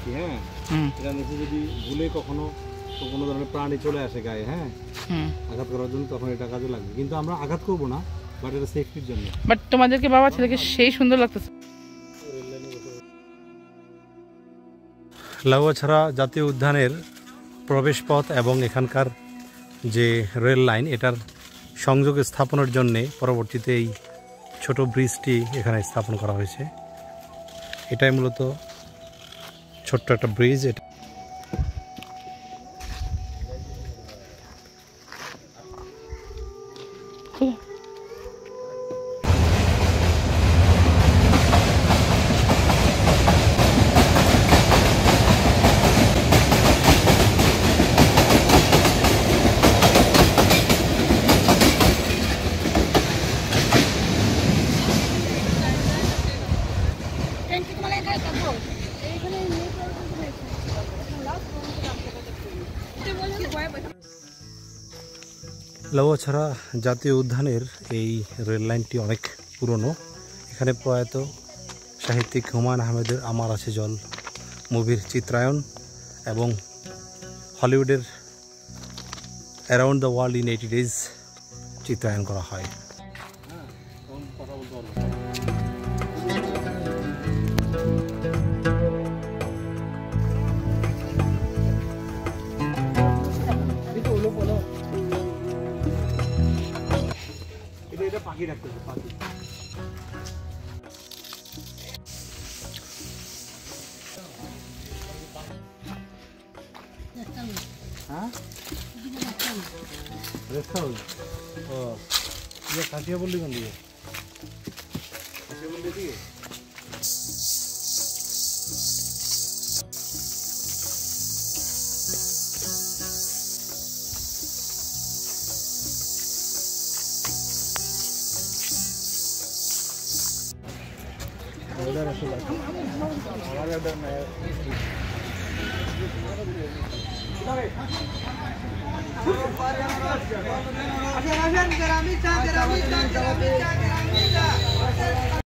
রাখি, হ্যাঁ, এটা নিচে যদি ভুলে কখনো কোনো ধরনের প্রাণী চলে আসে গায়ে, হ্যাঁ, আঘাত করার জন্য, তখন এটা কাজে লাগবে। কিন্তু আমরা আঘাত করবো না, বাট এটা সেফটির জন্য। বাট তোমাদেরকে বাবা ছেলেকে সেই সুন্দর লাগতেছে। লাউয়াছড়া জাতীয় উদ্যানের প্রবেশ পথ এবং এখানকার যে রেল লাইন, এটার সংযোগ স্থাপনের জন্যে পরবর্তীতে এই ছোট ব্রিজটি এখানে স্থাপন করা হয়েছে। এটাই মূলত ছোট্ট একটা ব্রিজ। এটা লাউয়াছড়া জাতীয় উদ্যানের এই রেল লাইনটি অনেক পুরনো। এখানে প্রয়াত সাহিত্যিক হুমায়ুন আহমেদের আমার আছে জল মুভির চিত্রায়ন এবং হলিউডের around the world in 80 days চিত্রায়ন করা হয়। পাখি রাখতেছে, পাখি। হ্যাঁ, রেস্ট হাউস। ও ইয়ে কাটিয়া বললি কোন দিকে? কাটিয়া বললি দিকে? udah masuk lagi. Awalnya udah naik. Asyik,